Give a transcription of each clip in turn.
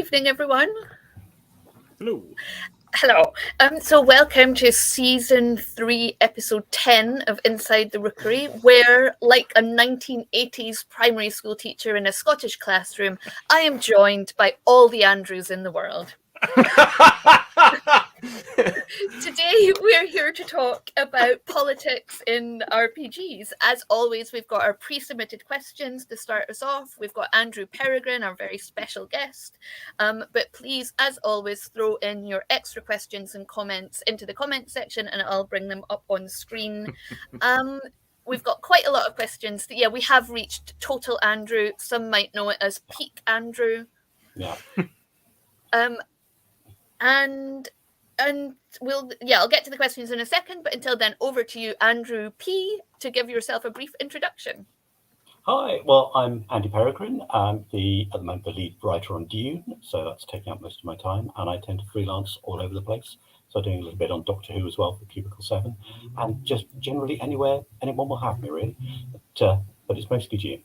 evening, everyone. Hello. Hello. So welcome to Season 3, Episode 10 of Inside the Rookery, where, like a 1980s primary school teacher in a Scottish classroom, I am joined by all the Andrews in the world. Today, we're here to talk about politics in RPGs. As always, we've got our pre-submitted questions to start us off. We've got Andrew Peregrine, our very special guest. But please, as always, throw in your extra questions and comments into the comment section, and I'll bring them up on screen. We've got quite a lot of questions. Yeah, we have reached Total Andrew. Some might know it as Peak Andrew. Yeah. And I'll get to the questions in a second, but until then, over to you, Andrew P, to give yourself a brief introduction. Hi, well, I'm Andy Peregrine. I'm at the moment the lead writer on Dune, so that's taking up most of my time, and I tend to freelance all over the place. So doing a little bit on Doctor Who as well for Cubicle 7, and just generally anywhere anyone will have me, really. But it's mostly Dune.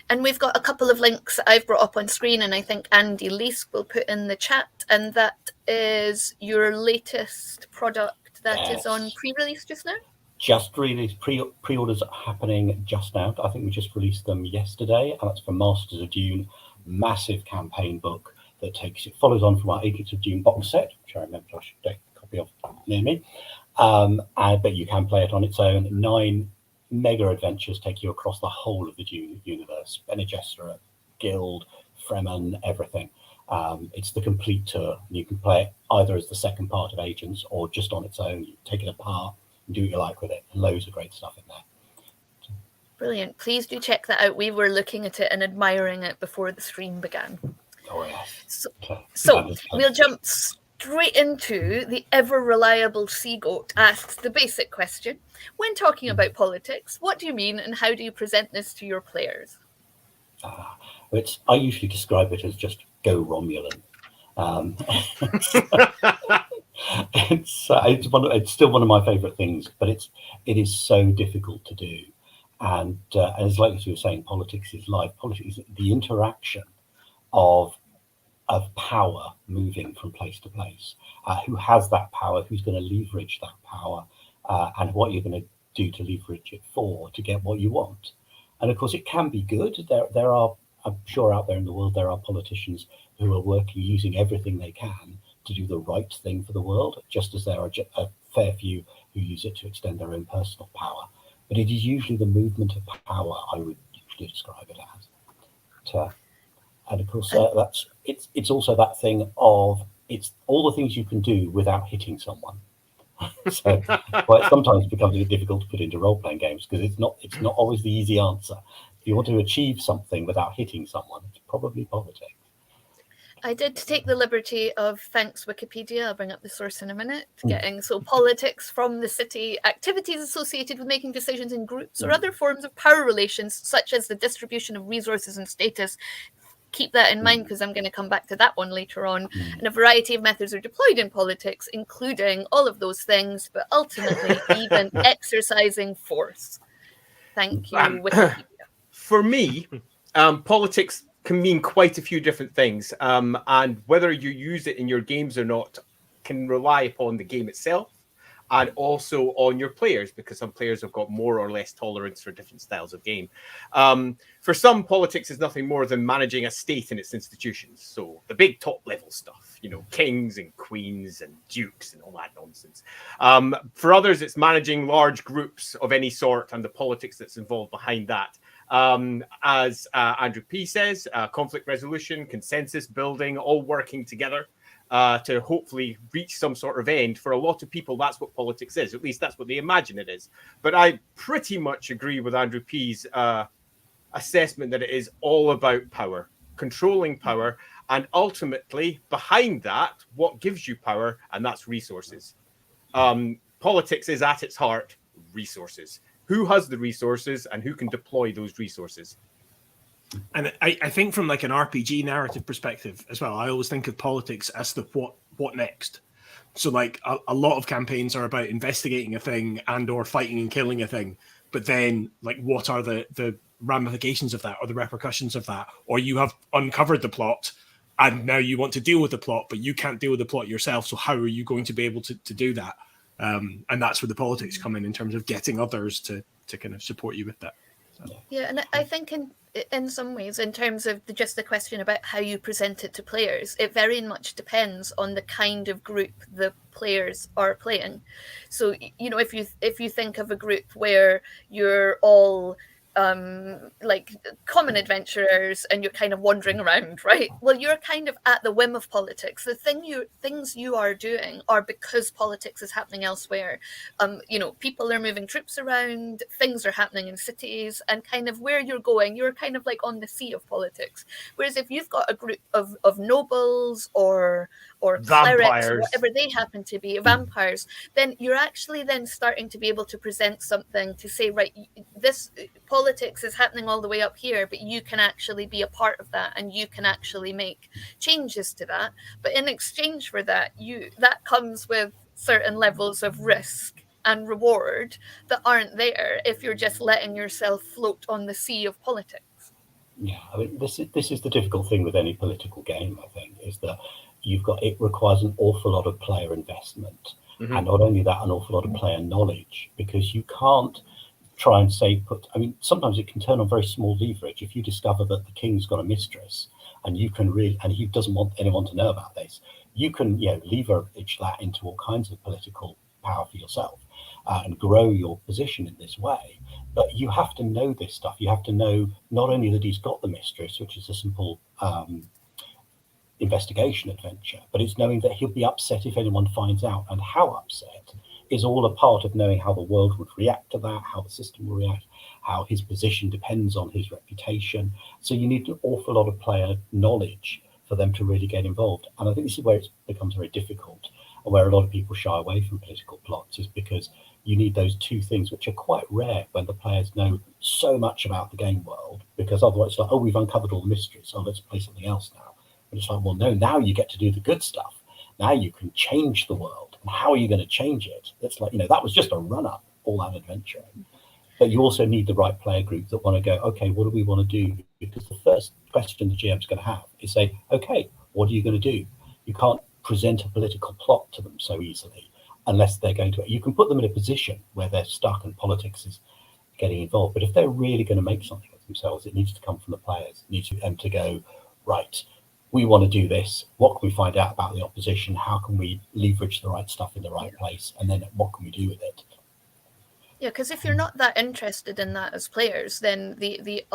And we've got a couple of links I've brought up on screen, and I think Andy Leask will put in the chat, and that is your latest product that is on pre-release just now? Just released. Pre-orders are happening just now. I think we just released them yesterday, and that's for Masters of Dune, massive campaign book that follows on from our Agents of Dune box set, which I remember I should take a copy of near me. But you can play it on its own. 9 mega adventures take you across the whole of the Dune universe. Bene Gesserit, Guild, Fremen, everything. It's the complete tour. You can play it either as the second part of Agents or just on its own. You take it apart and do what you like with it. Loads of great stuff in there. Brilliant. Please do check that out. We were looking at it and admiring it before the stream began. Oh, yes. So we'll jump straight into the ever-reliable Sea Goat asks the basic question. When talking about politics, what do you mean and how do you present this to your players? I usually describe it as just go Romulan. It's still one of my favourite things, but it is so difficult to do. And as like you were saying, politics is life. Politics is the interaction of power moving from place to place. Who has that power? Who's going to leverage that power? And what you're going to do to leverage it to get what you want. And of course, it can be good. There are, I'm sure out there in the world, there are politicians who are using everything they can to do the right thing for the world, just as there are a fair few who use it to extend their own personal power. But it is usually the movement of power I would usually describe it as. And of course, it's also that thing of it's all the things you can do without hitting someone. So it sometimes becomes a bit difficult to put into role-playing games because it's not always the easy answer. If you want to achieve something without hitting someone, it's probably politics. I did take the liberty of, thanks Wikipedia, I'll bring up the source in a minute, politics from the city, activities associated with making decisions in groups or other forms of power relations, such as the distribution of resources and status. Keep that in mind because I'm going to come back to that one later on. And a variety of methods are deployed in politics, including all of those things, but ultimately even exercising force. Thank you, Wikipedia. For me, politics can mean quite a few different things, and whether you use it in your games or not can rely upon the game itself and also on your players, because some players have got more or less tolerance for different styles of game. For some, politics is nothing more than managing a state and its institutions. So the big top level stuff, kings and queens and dukes and all that nonsense. For others, it's managing large groups of any sort and the politics that's involved behind that. As Andrew P says, conflict resolution, consensus building, all working together to hopefully reach some sort of end. For a lot of people, that's what politics is. At least that's what they imagine it is. But I pretty much agree with Andrew P's assessment that it is all about power, controlling power, and ultimately behind that, what gives you power, and that's resources. Politics is at its heart resources. Who has the resources and who can deploy those resources? And I think from like an RPG narrative perspective as well, I always think of politics as the what next. So like a lot of campaigns are about investigating a thing and or fighting and killing a thing. But then like what are the ramifications of that or the repercussions of that? Or you have uncovered the plot and now you want to deal with the plot, but you can't deal with the plot yourself. So how are you going to be able to do that? And that's where the politics come in terms of getting others to kind of support you with that. So. Yeah, and I think in some ways, in terms of just the question about how you present it to players, it very much depends on the kind of group the players are playing. So, you know, if you think of a group where you're all like common adventurers and you're kind of wandering around, right? Well, you're kind of at the whim of politics. The things you are doing are because politics is happening elsewhere. You know, people are moving troops around, things are happening in cities, and kind of where you're going, you're kind of like on the sea of politics. Whereas if you've got a group of nobles or clerics, or whatever they happen to be, vampires, then you're actually then starting to be able to present something to say, right, this politics is happening all the way up here, but you can actually be a part of that and you can actually make changes to that. But in exchange for that, that comes with certain levels of risk and reward that aren't there if you're just letting yourself float on the sea of politics. Yeah, I mean, this is the difficult thing with any political game, I think, is that it requires an awful lot of player investment. Mm-hmm. And not only that, an awful lot of player knowledge, because you can't try and sometimes it can turn on very small leverage. If you discover that the king's got a mistress and and he doesn't want anyone to know about this, you can, leverage that into all kinds of political power for yourself and grow your position in this way. But you have to know this stuff. You have to know not only that he's got the mistress, which is a simple investigation adventure, but it's knowing that he'll be upset if anyone finds out, and how upset is all a part of knowing how the world would react to that, how the system will react, how his position depends on his reputation. So you need an awful lot of player knowledge for them to really get involved. And I think this is where it becomes very difficult, and where a lot of people shy away from political plots, is because you need those two things, which are quite rare when the players know so much about the game world, because otherwise it's like, oh, we've uncovered all the mysteries, so let's play something else now. And it's like, well, no, now you get to do the good stuff. Now you can change the world. And how are you going to change it? It's like, that was just a run-up, all that adventure. But you also need the right player group that want to go, okay, what do we want to do? Because the first question the GM's going to have is say, okay, what are you going to do? You can't present a political plot to them so easily unless they're going to. You can put them in a position where they're stuck and politics is getting involved. But if they're really going to make something of themselves, it needs to come from the players. It needs them to go, right, we want to do this. What can we find out about the opposition? How can we leverage the right stuff in the right place? And then what can we do with it? Yeah, because if you're not that interested in that as players, then the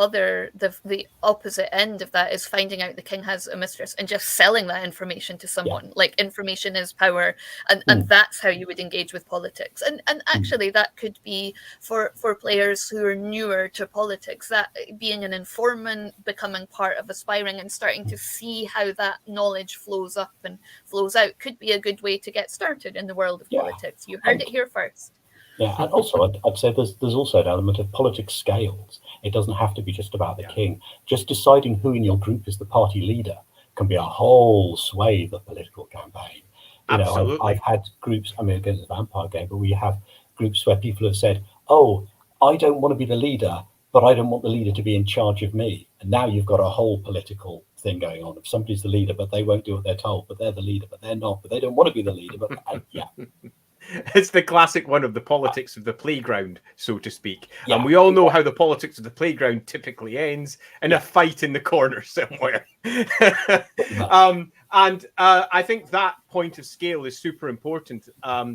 opposite end of that is finding out the king has a mistress and just selling that information to someone. Yeah. Like, information is power, and that's how you would engage with politics. And actually that could be for players who are newer to politics, that being an informant, becoming part of aspiring and starting to see how that knowledge flows up and flows out could be a good way to get started in the world of politics. You heard it here first. Yeah, and also I'd say there's also an element of politics scales. It doesn't have to be just about the king. Just deciding who in your group is the party leader can be a whole swathe of political campaign. I've had groups, again, it's a vampire game, but we have groups where people have said, oh, I don't want to be the leader, but I don't want the leader to be in charge of me. And now you've got a whole political thing going on. If somebody's the leader, but they won't do what they're told, but they're the leader, but they're not, but they don't want to be the leader, but It's the classic one of the politics of the playground, so to speak. Yeah. And we all know how the politics of the playground typically ends in a fight in the corner somewhere. I think that point of scale is super important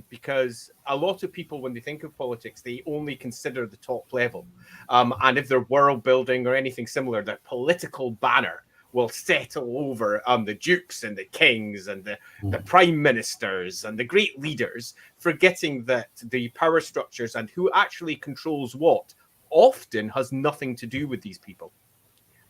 because a lot of people, when they think of politics, they only consider the top level. And if they're world building or anything similar, that political banner will settle over the dukes and the kings and the prime ministers and the great leaders, forgetting that the power structures and who actually controls what often has nothing to do with these people.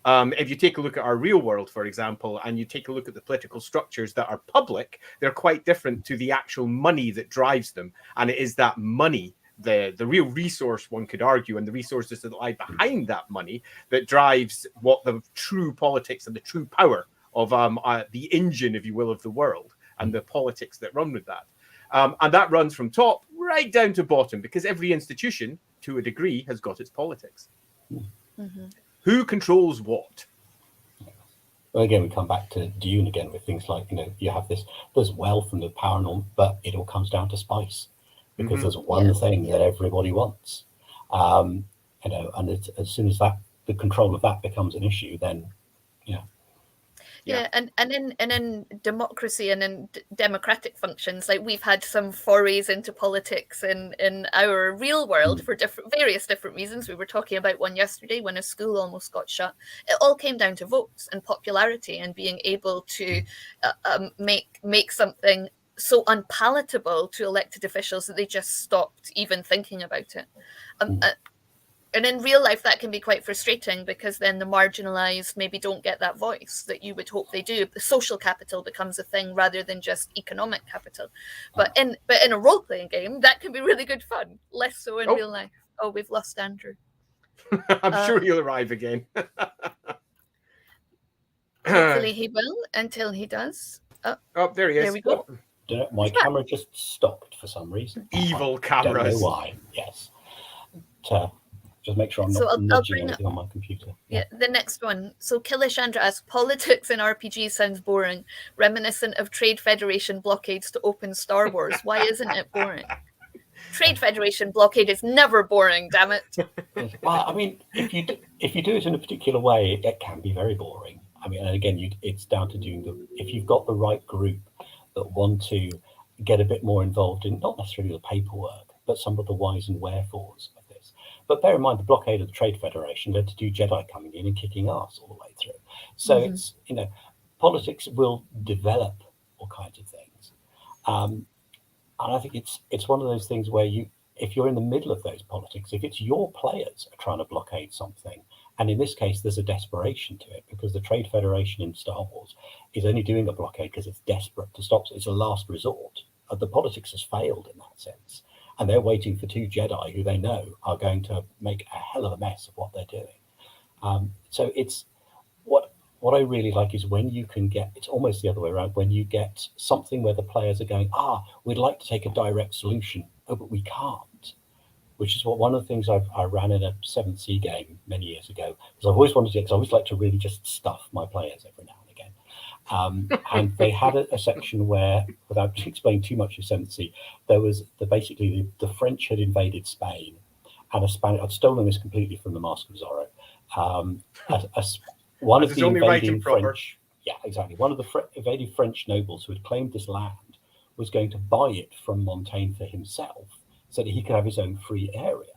If you take a look at our real world, for example, and you take a look at the political structures that are public, they're quite different to the actual money that drives them. And it is that money, the real resource, one could argue, and the resources that lie behind that money that drives what the true politics and the true power of the engine, if you will, of the world, and the politics that run with that. And that runs from top right down to bottom, because every institution, to a degree, has got its politics. Mm-hmm. Who controls what? Well, again, we come back to Dune again with things like, you have there's wealth and the power and all, but it all comes down to spice, because there's one thing that everybody wants. And as soon as the control of that becomes an issue, then, and in democracy and in democratic functions, like we've had some forays into politics in our real world for various different reasons. We were talking about one yesterday when a school almost got shut. It all came down to votes and popularity and being able to make something so unpalatable to elected officials that they just stopped even thinking about it. And in real life, that can be quite frustrating, because then the marginalized maybe don't get that voice that you would hope they do. The social capital becomes a thing rather than just economic capital. But in a role-playing game, that can be really good fun. Less so in real life. Oh, we've lost Andrew. I'm sure he'll arrive again. Hopefully he will, until he does. Oh, there he is. There we go. My camera just stopped for some reason. Evil cameras. Don't know why. Yes. Just make sure I'm not nudging anything on my computer. Yeah, the next one. So Killishandra asks, politics in RPG sounds boring, reminiscent of Trade Federation blockades to open Star Wars. Why isn't it boring? Trade Federation blockade is never boring, damn it. Well, I mean, if you do it in a particular way, it can be very boring. I mean, and again, it's down to if you've got the right group that want to get a bit more involved in not necessarily the paperwork, but some of the whys and wherefores of this. But bear in mind, the blockade of the Trade Federation led to 2 Jedi coming in and kicking ass all the way through. So it's, politics will develop all kinds of things. And I think it's one of those things where if you're in the middle of those politics, if it's your players are trying to blockade something, and in this case, there's a desperation to it, because the Trade Federation in Star Wars is only doing a blockade because it's desperate to stop. It's a last resort. The politics has failed in that sense. And they're waiting for 2 Jedi who they know are going to make a hell of a mess of what they're doing. So it's what I really like is when you can get, it's almost the other way around, when you get something where the players are going, we'd like to take a direct solution, but we can't. Which is one of the things I ran in a 7th Sea game many years ago, because I've always wanted to, because I always like to really just stuff my players every now and again. And they had a section where, without explaining too much of 7th Sea, there was basically the French had invaded Spain, and I'd stolen this completely from the Mask of Zorro. One of the invading French, exactly. One of the invading French nobles who had claimed this land was going to buy it from Montaigne for himself, so that he could have his own free area.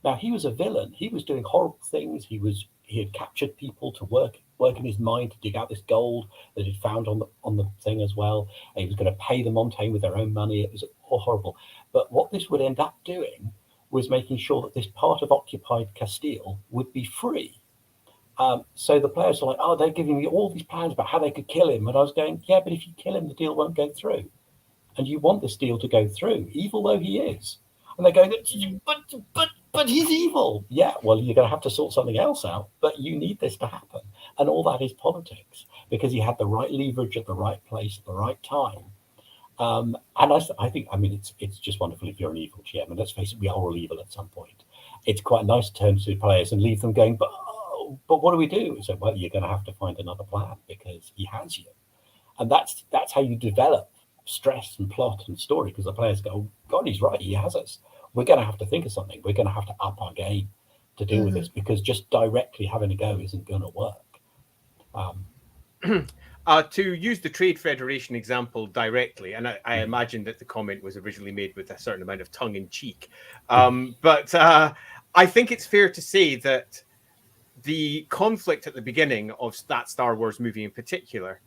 Now, he was a villain. He was doing horrible things. He had captured people to work in his mine to dig out this gold that he'd found on the thing as well. And he was going to pay the Montaigne with their own money. It was all horrible. But what this would end up doing was making sure that this part of occupied Castile would be free. So the players are like, they're giving me all these plans about how they could kill him. And I was going, but if you kill him, the deal won't go through. And you want this deal to go through, evil though he is. And they're going, but he's evil. Yeah, well, you're going to have to sort something else out, but you need this to happen. And all that is politics, because he had the right leverage at the right place at the right time. And I think, it's just wonderful if you're an evil GM. And let's face it, we are all evil at some point. It's quite nice to turn to the players and leave them going, but what do we do? So, well, you're going to have to find another plan because he has you. And that's how you develop stress and plot and story, because the players go, God, he's right, he has us. We're going to have to think of something. We're going to have to up our game to deal with this, because just directly having a go isn't going to work. To use the Trade Federation example directly, and I imagine that the comment was originally made with a certain amount of tongue-in-cheek, but I think it's fair to say that the conflict at the beginning of that Star Wars movie in particular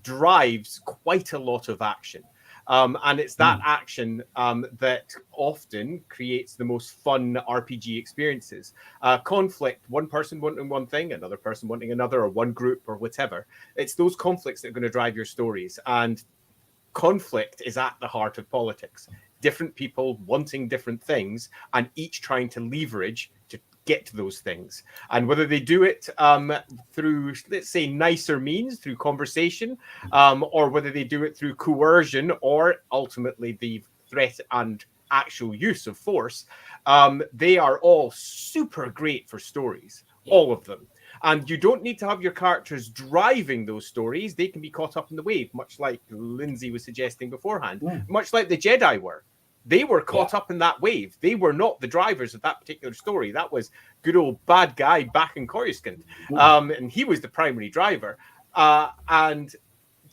drives quite a lot of action. And it's that action that often creates the most fun RPG experiences. Conflict, one person wanting one thing, another person wanting another, or one group or whatever. It's those conflicts that are going to drive your stories. And conflict is at the heart of politics. Different people wanting different things and each trying to leverage to get to those things, and whether they do it through, let's say, nicer means, through conversation, or whether they do it through coercion, or ultimately the threat and actual use of force, they are all super great for stories, all of them. And you don't need to have your characters driving those stories. They can be caught up in the wave, much like Lindsay was suggesting beforehand, much like the Jedi were. They were caught up in that wave. They were not the drivers of that particular story. That was good old bad guy back in Coruscant. And he was the primary driver. And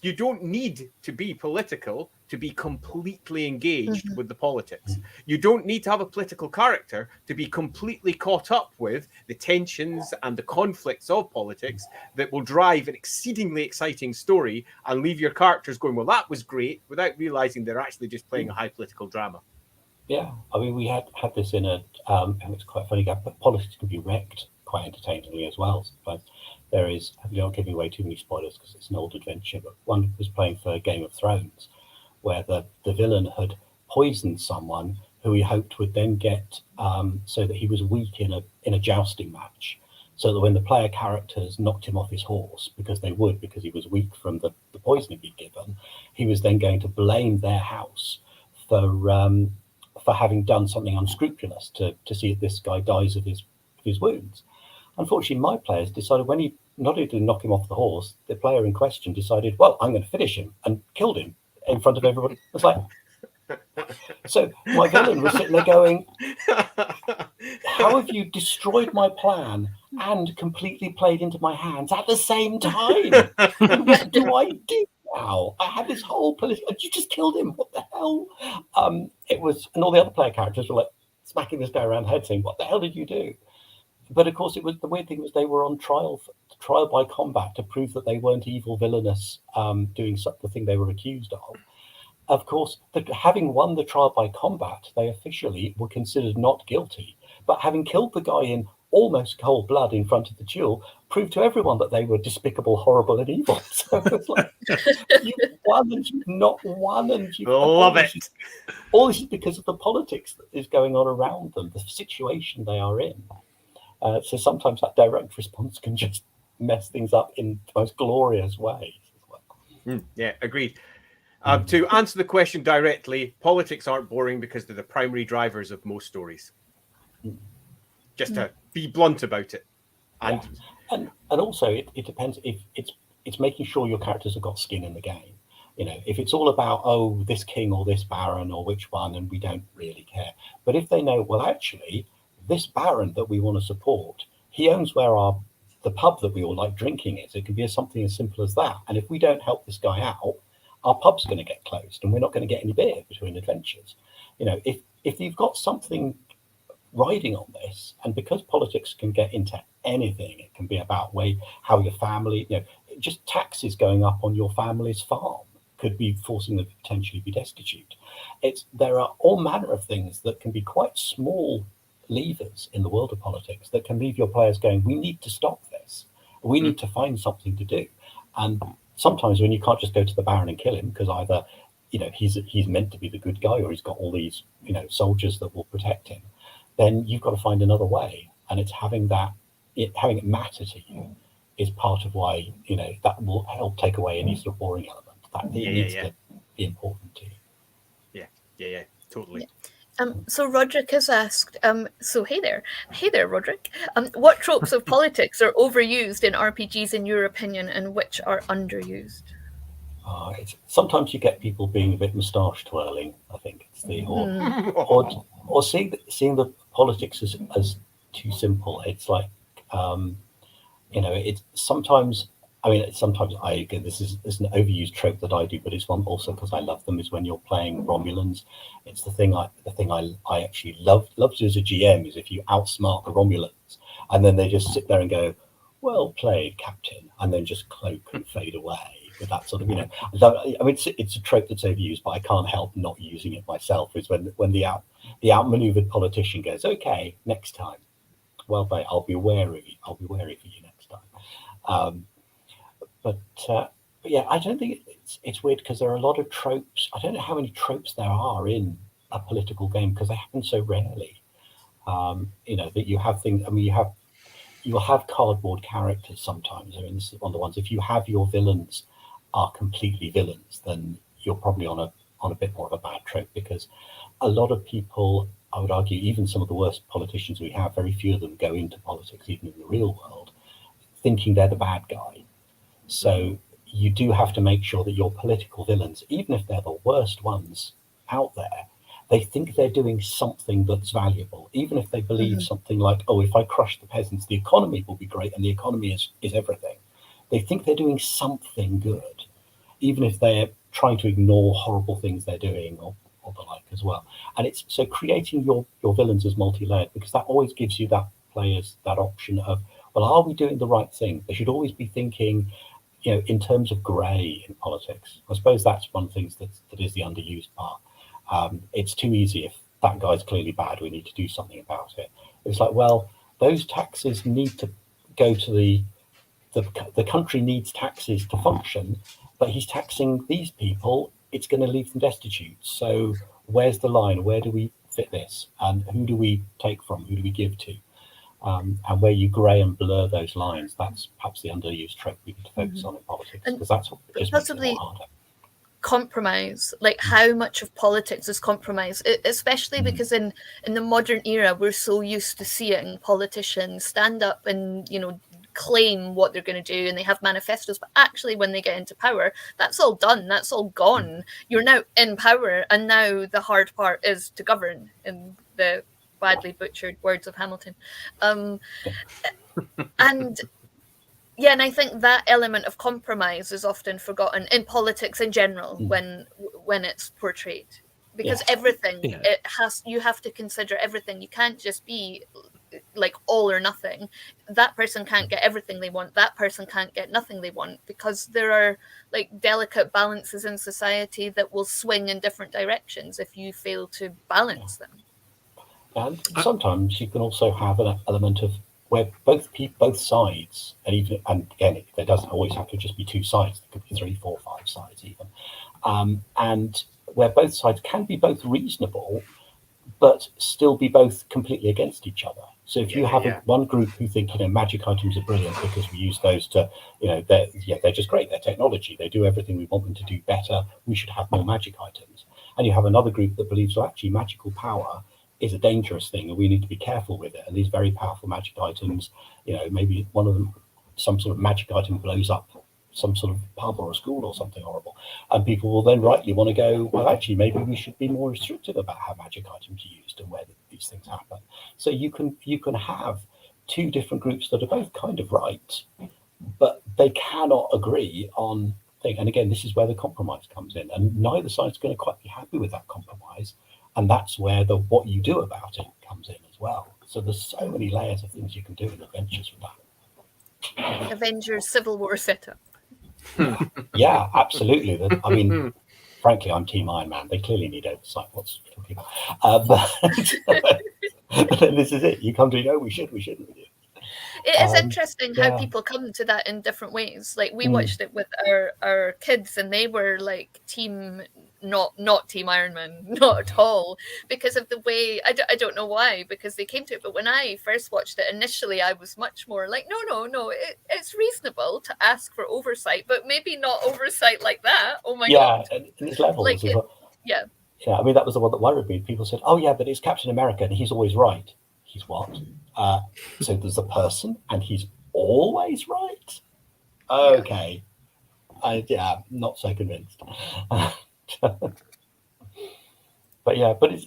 you don't need to be political to be completely engaged with the politics. You don't need to have a political character to be completely caught up with the tensions and the conflicts of politics that will drive an exceedingly exciting story and leave your characters going, well, that was great, without realizing they're actually just playing a high political drama. Yeah, I mean, we had this in a, and it's quite funny, but politics can be wrecked quite entertainingly as well. But there is, I'm not giving away too many spoilers because it's an old adventure, but one was playing for Game of Thrones, where the villain had poisoned someone who he hoped would then get so that he was weak in a jousting match, so that when the player characters knocked him off his horse, because they would, because he was weak from the poisoning he'd given, he was then going to blame their house for having done something unscrupulous to see if this guy dies of his wounds. Unfortunately, my players decided, when he not only did knock him off the horse, the player in question decided, well, I'm going to finish him, and killed him in front of everybody. It's like, so my villain was sitting there going, how have you destroyed my plan and completely played into my hands at the same time? What do I do now? I had this whole political, you just killed him, what the hell? It was, and all the other player characters were like smacking this guy around the head saying, what the hell did you do? But of course, it was, the weird thing was they were on trial by combat to prove that they weren't evil, villainous, doing the thing they were accused of. Of course, having won the trial by combat, they officially were considered not guilty. But having killed the guy in almost cold blood in front of the duel proved to everyone that they were despicable, horrible, and evil. So it's like, you've won and you've not won, and you love it. All this is because of the politics that is going on around them, the situation they are in. So sometimes that direct response can just mess things up in the most glorious ways. Yeah, agreed. To answer the question directly, politics aren't boring because they're the primary drivers of most stories. Just to be blunt about it. And also it depends if it's making sure your characters have got skin in the game. You know, if it's all about, oh, this king or this baron or which one, and we don't really care. But if they know, well, actually, this baron that we want to support, he owns where the pub that we all like drinking is. It could be something as simple as that. And if we don't help this guy out, our pub's going to get closed and we're not going to get any beer between adventures. You know, if you've got something riding on this, and because politics can get into anything, it can be about how your family, you know, just taxes going up on your family's farm could be forcing them to potentially be destitute. There are all manner of things that can be quite small levers in the world of politics that can leave your players going, we need to stop this. We need to find something to do. And sometimes when you can't just go to the Baron and kill him because either, you know, he's meant to be the good guy or he's got all these, you know, soldiers that will protect him, then you've got to find another way. And it's having it matter to you is part of why, you know, that will help take away any sort of boring element. That it needs to be important to you. Yeah, totally. Yeah. So Roderick has asked, so hey there, Roderick. What tropes of politics are overused in RPGs in your opinion, and which are underused? Sometimes you get people being a bit moustache twirling. I think it's or seeing the politics as too simple. It's like, you know, it's sometimes. I mean, sometimes this is an overused trope that I do, but it's one also because I love them. Is when you're playing Romulans, it's the thing I actually love to do as a GM is if you outsmart the Romulans, and then they just sit there and go, "Well played, Captain," and then just cloak and fade away with that sort of, you know. I mean, it's a trope that's overused, but I can't help not using it myself. Is when the outmaneuvered politician goes, "Okay, next time, well played. I'll be wary for you next time." But yeah, I don't think it's weird because there are a lot of tropes. I don't know how many tropes there are in a political game because they happen so rarely. You know, that you have things. I mean, you'll have cardboard characters sometimes. I mean, this is one of the ones. If you have your villains are completely villains, then you're probably on a bit more of a bad trope because a lot of people, I would argue, even some of the worst politicians we have, very few of them go into politics, even in the real world, thinking they're the bad guy. So you do have to make sure that your political villains, even if they're the worst ones out there, they think they're doing something that's valuable, even if they believe something like, oh, if I crush the peasants, the economy will be great, and the economy is everything. They think they're doing something good, even if they're trying to ignore horrible things they're doing or the like as well. And it's so creating your villains as multi-layered, because that always gives you that players that option of, well, are we doing the right thing? They should always be thinking, in terms of grey in politics. I suppose that's one of the things that is the underused part. It's too easy. If that guy's clearly bad, we need to do something about it. It's like, well, those taxes need to go to the country needs taxes to function, but he's taxing these people. It's going to leave them destitute. So where's the line? Where do we fit this? And who do we take from? Who do we give to? And where you grey and blur those lines, that's perhaps the underused trope we need to focus on in politics, because that's what just makes it more harder. Compromise, like how much of politics is compromise, especially because in the modern era we're so used to seeing politicians stand up and claim what they're going to do, and they have manifestos, but actually when they get into power, that's all done, that's all gone. You're now in power, and now the hard part is to govern, in the badly butchered words of Hamilton. And I think that element of compromise is often forgotten in politics in general when it's portrayed, because everything you have to consider everything. You can't just be like all or nothing. That person can't get everything they want, that person can't get nothing they want, because there are like delicate balances in society that will swing in different directions if you fail to balance them. And sometimes you can also have an element of where both sides, and again, there doesn't always have to just be two sides. There could be 3, 4, 5 sides even, and where both sides can be both reasonable, but still be both completely against each other. So if you have one group who think magic items are brilliant because we use those to they're just great, they're technology, they do everything we want them to do better, we should have more magic items. And you have another group that believes, well, actually magical power is a dangerous thing and we need to be careful with it. And these very powerful magic items, maybe one of them, some sort of magic item blows up some sort of pub or a school or something horrible, and people will then rightly want to go, well, actually maybe we should be more restrictive about how magic items are used and where these things happen. So you can have two different groups that are both kind of right, but they cannot agree on thing. And again, this is where the compromise comes in, and neither side's going to quite be happy with that compromise. And that's where what you do about it comes in as well. So there's so many layers of things you can do in adventures with that. Avengers Civil War setup. Yeah, absolutely. I mean, frankly, I'm Team Iron Man. They clearly need oversight. What's talking about? But then this is it. You come to we shouldn't. It is interesting how people come to that in different ways. Like we watched it with our kids, and they were like team not Team Iron Man, not at all, because of the way I don't know why, because they came to it. But when I first watched it initially, I was much more like, no, it's reasonable to ask for oversight, but maybe not oversight like that. Oh my god! Yeah, and there's levels. Like yeah. I mean, that was the one that worried me. People said, "Oh yeah, but it's Captain America, and he's always right." He's what? So there's a person, and he's always right. Okay, I'm not so convinced. But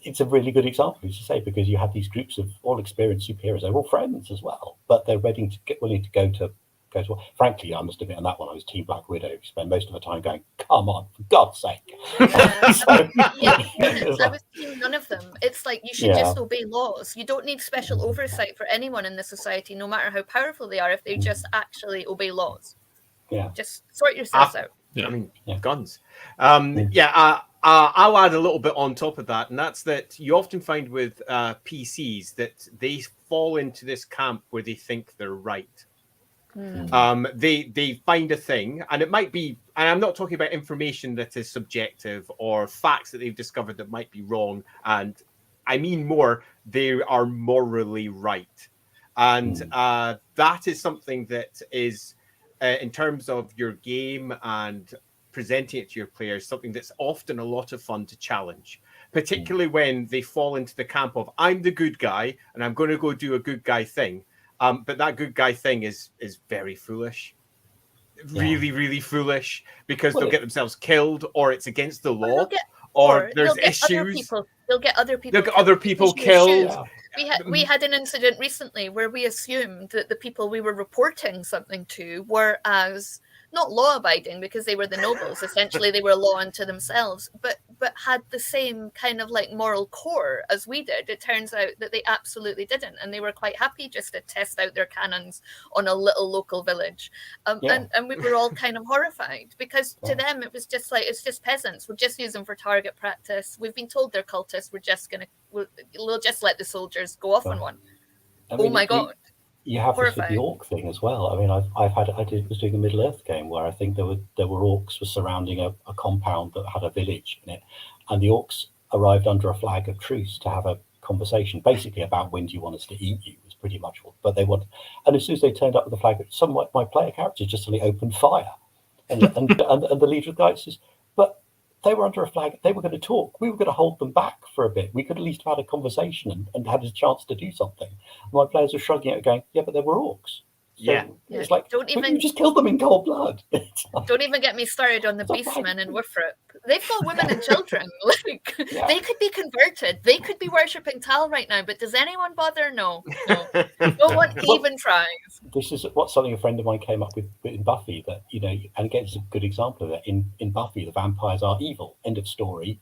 it's a really good example, as you say, because you have these groups of all experienced superheroes. They're all friends as well, but they're willing to go to. Frankly, I must admit on that one, I was Team Black Widow. Spend most of the time going, "Come on, for God's sake!" I was team none of them. It's like you should just obey laws. You don't need special oversight for anyone in the society, no matter how powerful they are, if they just actually obey laws. Yeah, just sort yourselves out. Yeah. I mean, guns. I'll add a little bit on top of that, and that's that you often find with PCs that they fall into this camp where they think they're right. They find a thing, and it might be, and I'm not talking about information that is subjective or facts that they've discovered that might be wrong, and I mean more, they are morally right. And that is something that is, in terms of your game and presenting it to your players, something that's often a lot of fun to challenge, particularly when they fall into the camp of, I'm the good guy and I'm going to go do a good guy thing. But that good guy thing is very foolish. Really, really foolish, because they'll get themselves killed, or it's against the law, or there's issues. They'll get other people. They'll get other people killed. We had an incident recently where we assumed that the people we were reporting something to were as not law-abiding, because they were the nobles. Essentially, they were a law unto themselves, but had the same kind of like moral core as we did. It turns out that they absolutely didn't, and they were quite happy just to test out their cannons on a little local village. And we were all kind of horrified, because to them it was just like, it's just peasants. We'll just use them for target practice. We've been told they're cultists. We'll just let the soldiers go off on one. I mean, oh my God. You have this with the orc thing as well. I mean, I was doing a Middle Earth game where I think there were orcs were surrounding a compound that had a village in it, and the orcs arrived under a flag of truce to have a conversation, basically about when do you want us to eat you, was pretty much what they wanted. And as soon as they turned up with the flag, some of my player characters just suddenly opened fire, and the leader of the guys says, but they were under a flag. They were going to talk. We were going to hold them back for a bit. We could at least have had a conversation and had a chance to do something. And my players were shrugging it, going, "Yeah, but they were orcs." So it's like, you just killed them in cold blood. Don't even get me started on the beastmen in Wifrit. They've got women and children. They could be converted. They could be worshipping Tal right now. But does anyone bother? No. No one even tries. This is something a friend of mine came up with in Buffy. That and again, it's a good example of that. In Buffy, the vampires are evil. End of story.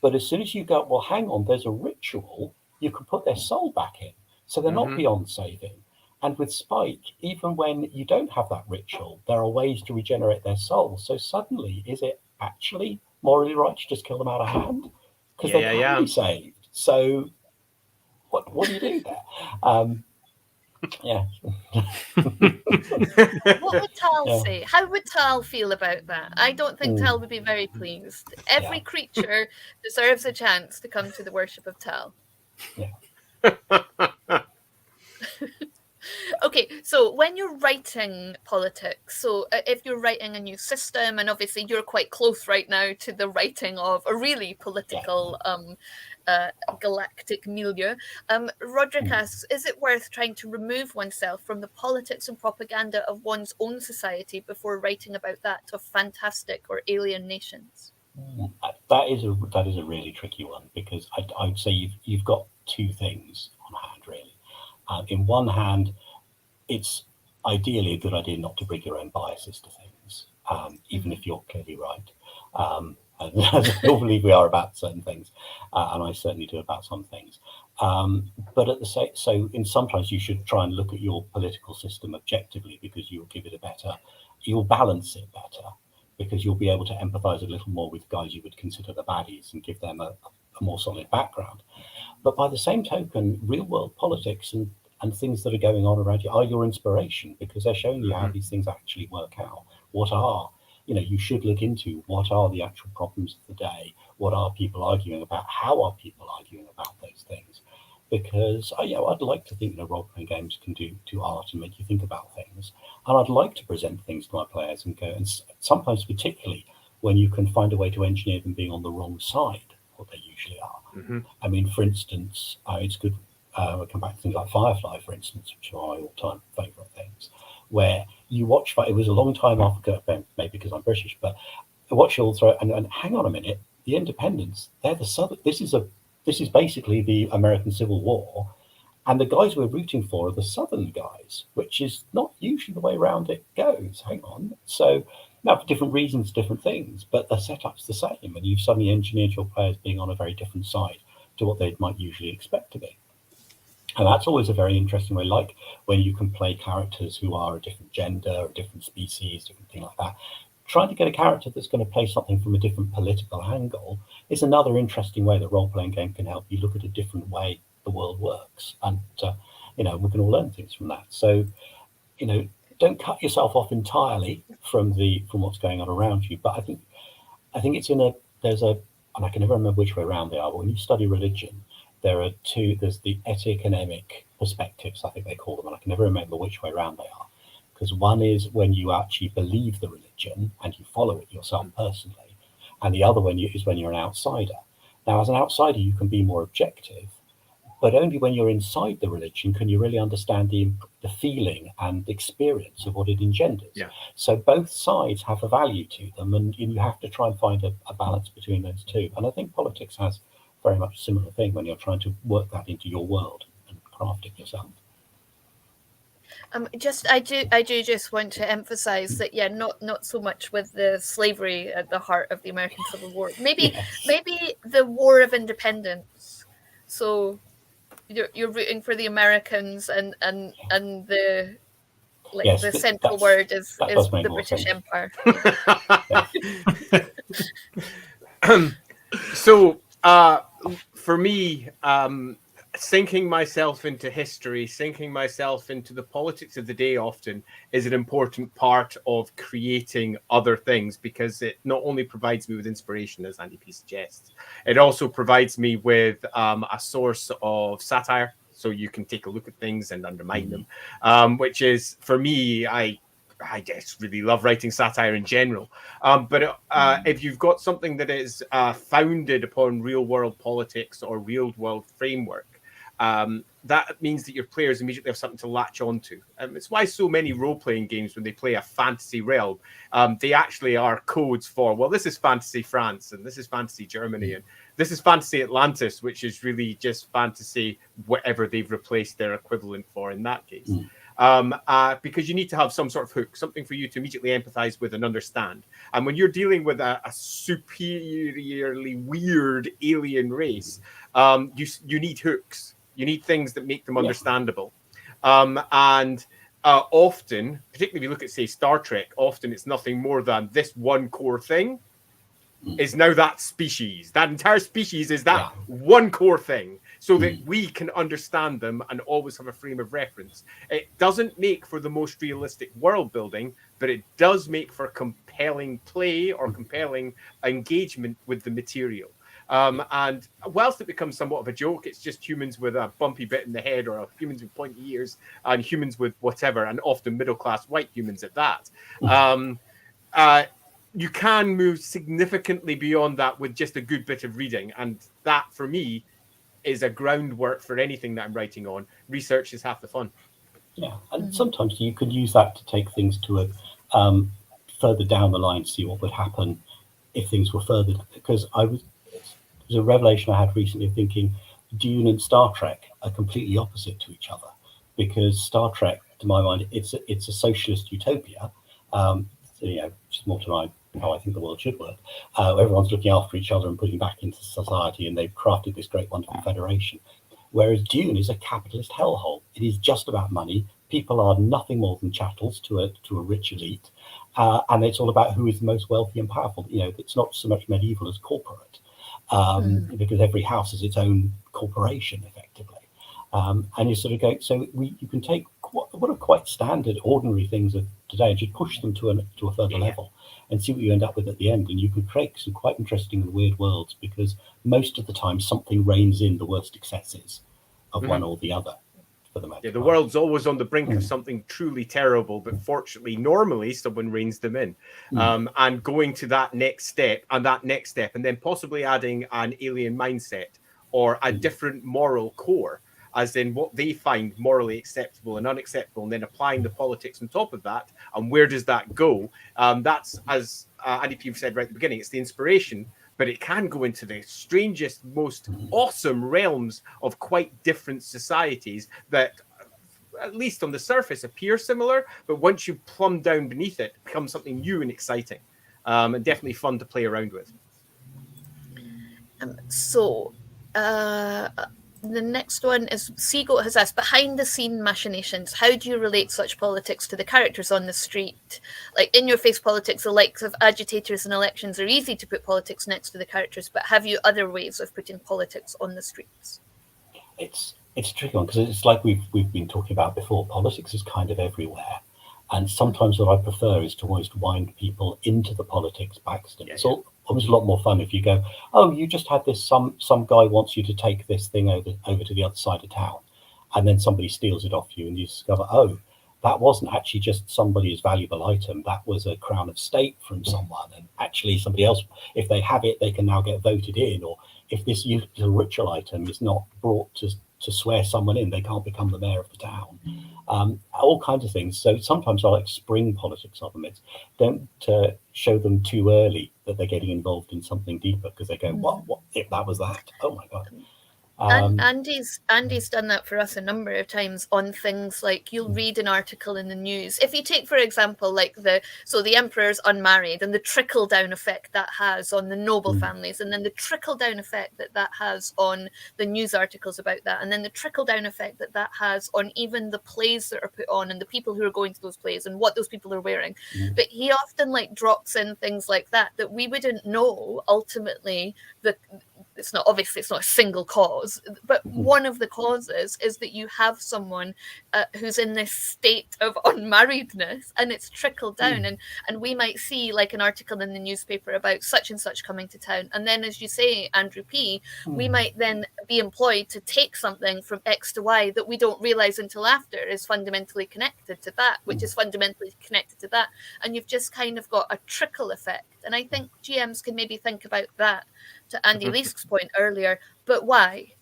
But as soon as you go, well, hang on, there's a ritual. You can put their soul back in, so they're not beyond saving. And with Spike, even when you don't have that ritual, there are ways to regenerate their soul. So suddenly, is it actually morally right to just kill them out of hand? Because they can be saved. So what do you do there? What would Tal say? How would Tal feel about that? I don't think Tal would be very pleased. Every creature deserves a chance to come to the worship of Tal. Okay, so when you're writing politics, so if you're writing a new system, and obviously you're quite close right now to the writing of a really political galactic milieu, Roderick asks, is it worth trying to remove oneself from the politics and propaganda of one's own society before writing about that of fantastic or alien nations? That is a really tricky one, because I'd say you've got two things on hand, really. In one hand, it's ideally a good idea not to bring your own biases to things, even if you're clearly right. And as I believe we are about certain things, and I certainly do about some things. But at the same, sometimes you should try and look at your political system objectively, because you'll you'll balance it better, because you'll be able to empathise a little more with guys you would consider the baddies and give them a more solid background. But by the same token, real world politics and things that are going on around you are your inspiration, because they're showing you how these things actually work out. You should look into what are the actual problems of the day, what are people arguing about, how are people arguing about those things. Because I'd like to think that role-playing games can do art and make you think about things. And I'd like to present things to my players and go, and sometimes particularly when you can find a way to engineer them being on the wrong side, what they usually are. I mean, for instance, it's good. We'll come back to things like Firefly, for instance, which are my all-time favourite things, where you watch. It was a long time after, maybe because I'm British, but I watch it all through. And hang on a minute, the Independents, they're the Southern. This is basically the American Civil War, and the guys we're rooting for are the Southern guys, which is not usually the way around it goes. Hang on, so. Now, for different reasons, different things, but the setup's the same, and you've suddenly engineered your players being on a very different side to what they might usually expect to be. And that's always a very interesting way, like when you can play characters who are a different gender, a different species, different thing like that. Trying to get a character that's going to play something from a different political angle is another interesting way that role-playing game can help you look at a different way the world works. And, we can all learn things from that. So, don't cut yourself off entirely from what's going on around you. But I think it's and I can never remember which way around they are, but when you study religion, there's the etic perspectives, I think they call them, and I can never remember which way around they are. Because one is when you actually believe the religion and you follow it yourself personally, and the other one is when you're an outsider. Now, as an outsider, you can be more objective, but only when you're inside the religion can you really understand the feeling and experience of what it engenders. Yeah. So both sides have a value to them, and you have to try and find a balance between those two. And I think politics has very much a similar thing when you're trying to work that into your world and craft it yourself. I do just want to emphasize that, yeah, not so much with the slavery at the heart of the American Civil War. Maybe the War of Independence. So you're rooting for the Americans, and the the central word is the British Empire. So for me, sinking myself into history, sinking myself into the politics of the day often is an important part of creating other things, because it not only provides me with inspiration, as Andy P suggests, it also provides me with a source of satire, so you can take a look at things and undermine them, which is, for me, I just really love writing satire in general. But if you've got something that is founded upon real world politics or real world framework, that means that your players immediately have something to latch onto. It's why so many role-playing games, when they play a fantasy realm, they actually are codes for, well, this is fantasy France, and this is fantasy Germany, and this is fantasy Atlantis, which is really just fantasy whatever they've replaced their equivalent for in that case. Because you need to have some sort of hook, something for you to immediately empathize with and understand. And when you're dealing with a superiorly weird alien race, you need hooks. You need things that make them understandable. And often, particularly if you look at, say, Star Trek, often it's nothing more than this one core thing is now that species. That entire species is that one core thing, so that we can understand them and always have a frame of reference. It doesn't make for the most realistic world building, but it does make for compelling play or compelling engagement with the material. And whilst it becomes somewhat of a joke, it's just humans with a bumpy bit in the head, or humans with pointy ears, and humans with whatever, and often middle-class white humans at that. You can move significantly beyond that with just a good bit of reading. And that, for me, is a groundwork for anything that I'm writing on. Research is half the fun. Yeah, and sometimes you could use that to take things to a further down the line, see what would happen if things were further. Because there's a revelation I had recently of thinking Dune and Star Trek are completely opposite to each other. Because Star Trek, to my mind, it's a socialist utopia. Just more to how I think the world should work. Everyone's looking after each other and putting back into society, and they've crafted this great, wonderful federation. Whereas Dune is a capitalist hellhole. It is just about money. People are nothing more than chattels to a rich elite, and it's all about who is the most wealthy and powerful. It's not so much medieval as corporate, because every house is its own corporation, effectively. And you sort of go, so you can take what are quite standard, ordinary things of today and just push them to a further level and see what you end up with at the end. And you can create some quite interesting and weird worlds, because most of the time something reigns in the worst excesses of one or the other. For the most part. The world's always on the brink of something truly terrible, but fortunately, normally, someone reins them in. And going to that next step, and then possibly adding an alien mindset or a different moral core, as in what they find morally acceptable and unacceptable, and then applying the politics on top of that. And where does that go? That's, as Andy P said right at the beginning, it's the inspiration, but it can go into the strangest, most awesome realms of quite different societies that, at least on the surface, appear similar, but once you plumb down beneath it, becomes something new and exciting, and definitely fun to play around with. The next one is Seagoat has asked, behind the scene machinations, how do you relate such politics to the characters on the street? Like, in your face politics, the likes of agitators and elections are easy to put politics next to the characters, but have you other ways of putting politics on the streets? It's a tricky one, because it's like we've been talking about before. Politics is kind of everywhere. And sometimes what I prefer is to always wind people into the politics backstep. It's always a lot more fun if you go, oh, you just had this, some guy wants you to take this thing over to the other side of town, and then somebody steals it off you, and you discover, oh, that wasn't actually just somebody's valuable item. That was a crown of state from someone, and actually somebody else, if they have it, they can now get voted in. Or if this useful ritual item is not brought to swear someone in, they can't become the mayor of the town. All kinds of things. So sometimes I like spring politics of them. It's don't show them too early that they're getting involved in something deeper, because they go, what if that was that? Oh my God. And Andy's done that for us a number of times on things like, you'll read an article in the news. If you take, for example, like the emperor's unmarried, and the trickle down effect that has on the noble families, and then the trickle down effect that has on the news articles about that, and then the trickle down effect that has on even the plays that are put on and the people who are going to those plays and what those people are wearing. But he often like drops in things like that we wouldn't know ultimately. It's not a single cause, but one of the causes is that you have someone who's in this state of unmarriedness, and it's trickled down. And we might see like an article in the newspaper about such and such coming to town, and then, as you say, Andrew P, we might then be employed to take something from X to Y that we don't realize until after is fundamentally connected to that, which is fundamentally connected to that, and you've just kind of got a trickle effect. And I think GMs can maybe think about that, to Andy Leask's point earlier. But why?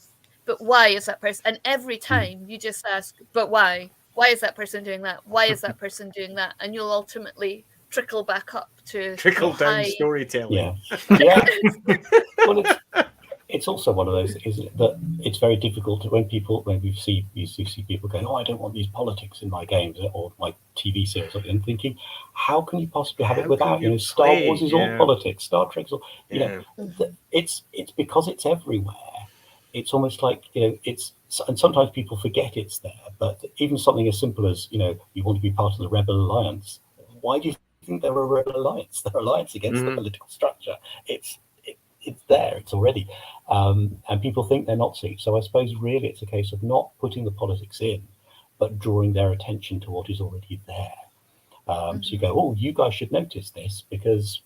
But why is that person? And every time you just ask, but why? Why is that person doing that? Why is that person doing that? And you'll ultimately trickle back up to trickle down storytelling. Yeah. Well, it's also one of those, isn't it, that it's very difficult when you see people going, I don't want these politics in my games or my TV series, and thinking, how can you possibly have it without? Star Wars is all politics, Star Trek's all, it's because it's everywhere. It's almost like, and sometimes people forget it's there, but even something as simple as, you want to be part of the Rebel Alliance. Why do you think they're a Rebel Alliance? They're an alliance against the political structure. It's there, it's already, and people think they're not safe. So I suppose really it's a case of not putting the politics in, but drawing their attention to what is already there. So you go, you guys should notice this, because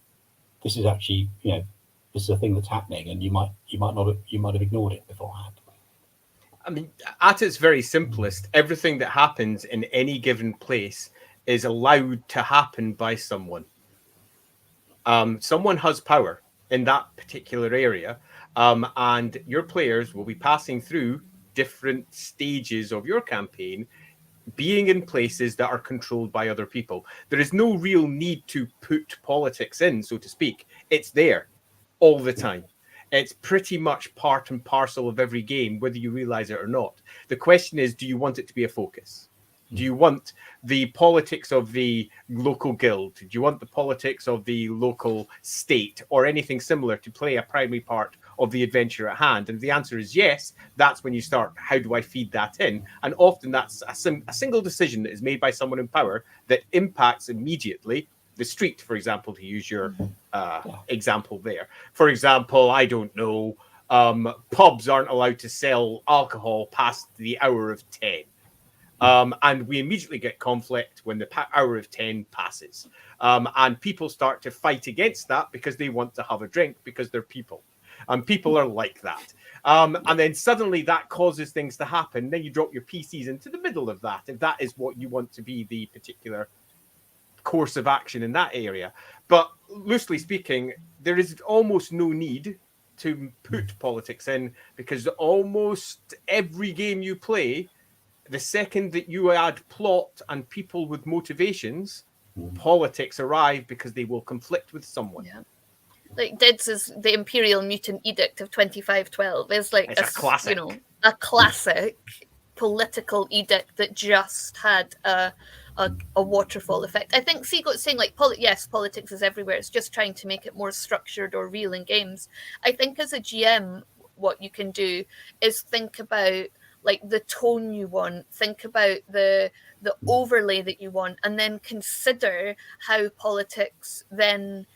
this is actually, this is a thing that's happening, and you might have ignored it beforehand. I mean, at its very simplest, everything that happens in any given place is allowed to happen by someone. Someone has power in that particular area, and your players will be passing through different stages of your campaign, being in places that are controlled by other people. There is no real need to put politics in, so to speak. It's there all the time. It's pretty much part and parcel of every game, whether you realize it or not. The question is, do you want it to be a focus? Do you want the politics of the local guild? Do you want the politics of the local state or anything similar to play a primary part of the adventure at hand? And if the answer is yes, that's when you start, how do I feed that in? And often that's a single decision that is made by someone in power that impacts immediately the street, for example, to use your example there. For example, I don't know, pubs aren't allowed to sell alcohol past the hour of 10. And we immediately get conflict when the hour of 10 passes. And people start to fight against that because they want to have a drink, because they're people. And people are like that. And then suddenly that causes things to happen. Then you drop your PCs into the middle of that, if that is what you want to be the particular course of action in that area. But loosely speaking, there is almost no need to put politics in, because almost every game you play, the second that you add plot and people with motivations, politics arrive, because they will conflict with someone. Yeah. Like Dids' The Imperial Mutant Edict of 2512 is like a classic. A classic political edict that just had a waterfall effect. I think Seagoat's saying like, yes, politics is everywhere. It's just trying to make it more structured or real in games. I think as a GM, what you can do is think about like the tone you want, think about the overlay that you want, and then consider how politics then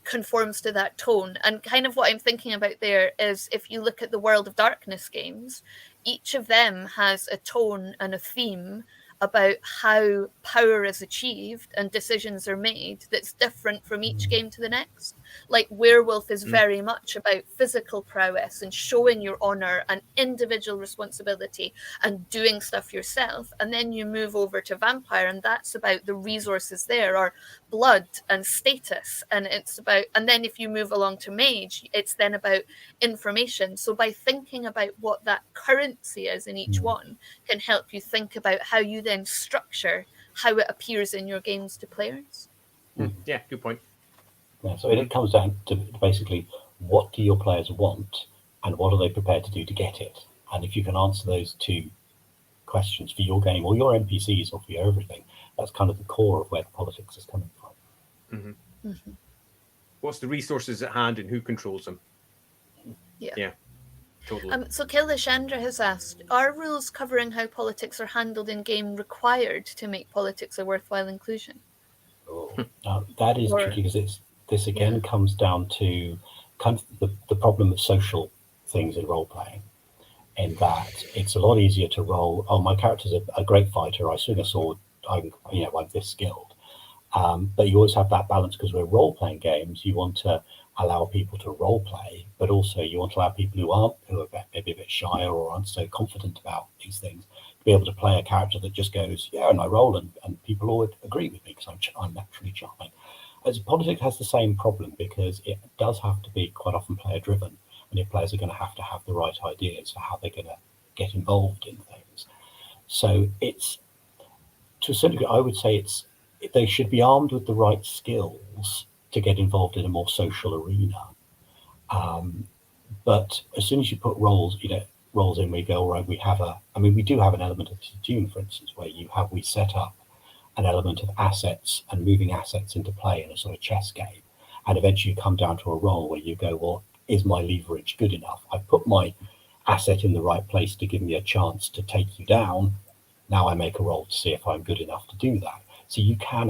conforms to that tone. And kind of what I'm thinking about there is, if you look at the World of Darkness games, each of them has a tone and a theme about how power is achieved and decisions are made that's different from each game to the next. Like Werewolf is very much about physical prowess and showing your honor and individual responsibility and doing stuff yourself. And then you move over to Vampire, and that's about the resources there are blood and status, and it's about, and then if you move along to Mage, it's then about information. So by thinking about what that currency is in each one can help you think about how you then structure how it appears in your games to players. Yeah, good point. Yeah, so it comes down to basically what do your players want and what are they prepared to do to get it? And if you can answer those two questions for your game or your NPCs or for your everything, that's kind of the core of where the politics is coming from. What's the resources at hand and who controls them? Yeah, totally. So Killa Chandra has asked, are rules covering how politics are handled in game required to make politics a worthwhile inclusion? That is tricky because this again comes down to kind of the problem of social things in role playing, in that it's a lot easier to roll. Oh, my character's a great fighter. I swing a sword. I'm this skilled. But you always have that balance because we're role playing games. You want to allow people to role play, but also you want to allow people who are maybe a bit shyer or aren't so confident about these things to be able to play a character that just goes, and I roll, and people all agree with me because I'm naturally charming. As politics has the same problem because it does have to be quite often player driven, and your players are going to have the right ideas for how they're going to get involved in things. So it's, to a certain degree, I would say they should be armed with the right skills to get involved in a more social arena. But as soon as you put roles in, we go, all right, we do have an element of Dune, for instance, where we set up an element of assets and moving assets into play in a sort of chess game. And eventually you come down to a role where you go, well, is my leverage good enough? I put my asset in the right place to give me a chance to take you down. Now I make a roll to see if I'm good enough to do that. So you can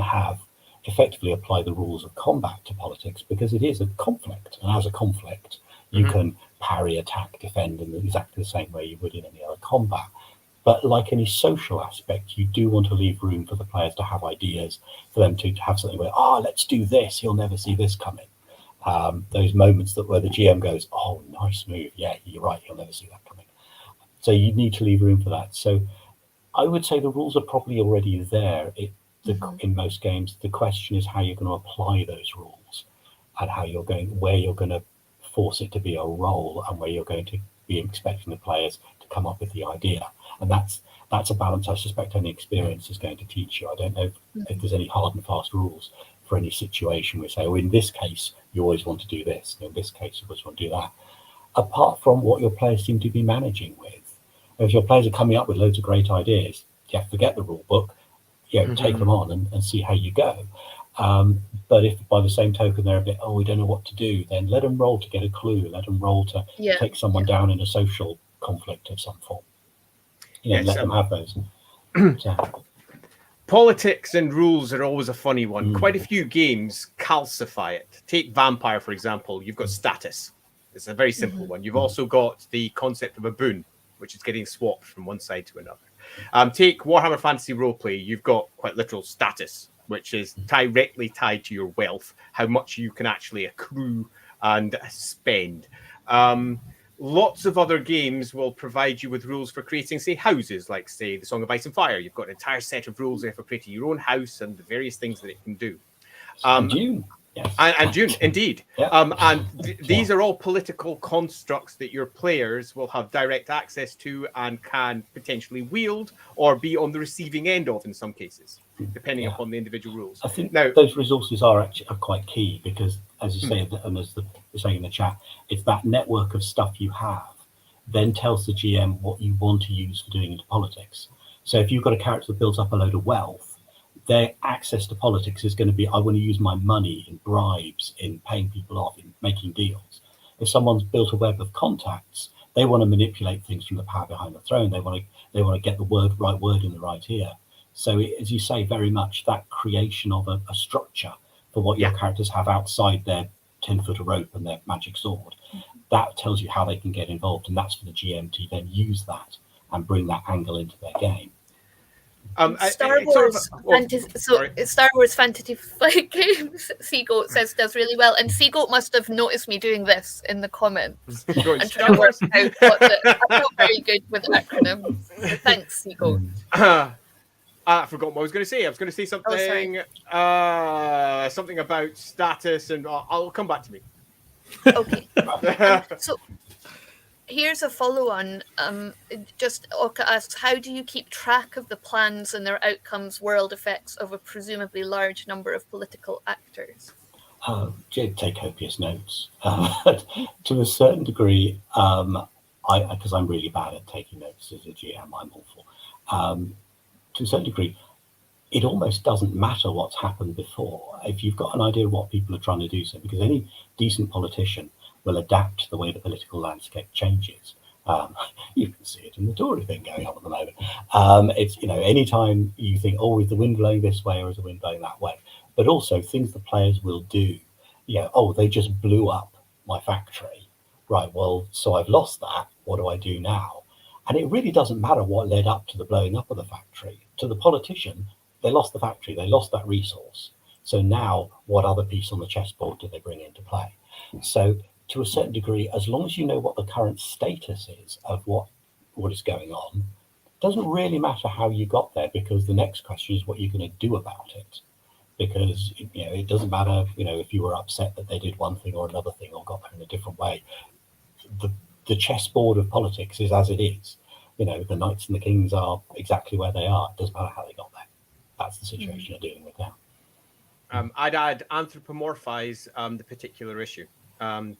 effectively apply the rules of combat to politics because it is a conflict. And as a conflict, you can parry, attack, defend in exactly the same way you would in any other combat. But like any social aspect, you do want to leave room for the players to have ideas, for them to have something where, let's do this. He'll never see this coming. Those moments where the GM goes, oh, nice move. Yeah, you're right. He'll never see that coming. So you need to leave room for that. So I would say the rules are probably already there in most games. The question is how you're going to apply those rules and where you're going to force it to be a role and where you're going to be expecting the players to come up with the idea. And that's a balance I suspect any experience is going to teach you. I don't know if there's any hard and fast rules for any situation we say, in this case, you always want to do this. In this case, you always want to do that. Apart from what your players seem to be managing with. If your players are coming up with loads of great ideas, forget the rule book, take them on and see how you go. But if by the same token they're a bit, we don't know what to do, then let them roll to get a clue. Let them roll to take someone down in a social conflict of some form. Let them have those. Politics and rules are always a funny one. Quite a few games calcify it. Take Vampire, for example. You've got status. It's a very simple one. You've also got the concept of a boon, which is getting swapped from one side to another. Take Warhammer Fantasy Roleplay. You've got quite literal status, which is directly tied to your wealth, how much you can actually accrue and spend. Lots of other games will provide you with rules for creating, say, houses, like, say, the Song of Ice and Fire. You've got an entire set of rules there for creating your own house and the various things that it can do. Dune. Yes. And Dune, indeed. Yeah. These are all political constructs that your players will have direct access to and can potentially wield or be on the receiving end of in some cases, depending upon the individual rules. I think those resources are quite key because, as you say, and as you're saying in the chat, it's that network of stuff you have then tells the GM what you want to use for doing into politics. So if you've got a character that builds up a load of wealth, their access to politics is going to be, I want to use my money in bribes, in paying people off, in making deals. If someone's built a web of contacts, they want to manipulate things from the power behind the throne. They want to get the right word in the right ear. So as you say, very much that creation of a structure for what your characters have outside their 10-foot of rope and their magic sword, that tells you how they can get involved. And that's for the GM to then use that and bring that angle into their game. Star Wars Star Wars Fantasy Flight Games, Seagoat says does really well, and Seagoat must have noticed me doing this in the comments and trying to work out I'm not very good with acronyms. So thanks, Seagoat. I forgot what I was going to say. I was going to say something, something about status, and I'll come back to me. Okay. So here's a follow-on. Just Orca asks, how do you keep track of the plans and their outcomes, world effects of a presumably large number of political actors? Take copious notes. To a certain degree, because I'm really bad at taking notes as a GM, I'm awful. To a certain degree, it almost doesn't matter what's happened before if you've got an idea of what people are trying to do. So, because any decent politician will adapt to the way the political landscape changes. You can see it in the Tory thing going on at the moment. It's, anytime you think, oh, is the wind blowing this way or is the wind blowing that way? But also things the players will do. Oh, they just blew up my factory. Right, well, so I've lost that. What do I do now? And it really doesn't matter what led up to the blowing up of the factory. To the politician, they lost the factory, they lost that resource. So now what other piece on the chessboard do they bring into play? So to a certain degree, as long as you know what the current status is of what is going on, it doesn't really matter how you got there, because the next question is what you're going to do about it. Because it doesn't matter if you were upset that they did one thing or another thing or got there in a different way. The chessboard of politics is as it is. The knights and the kings are exactly where they are. It doesn't matter how they got there. That's the situation you're dealing with now. I'd add anthropomorphize the particular issue.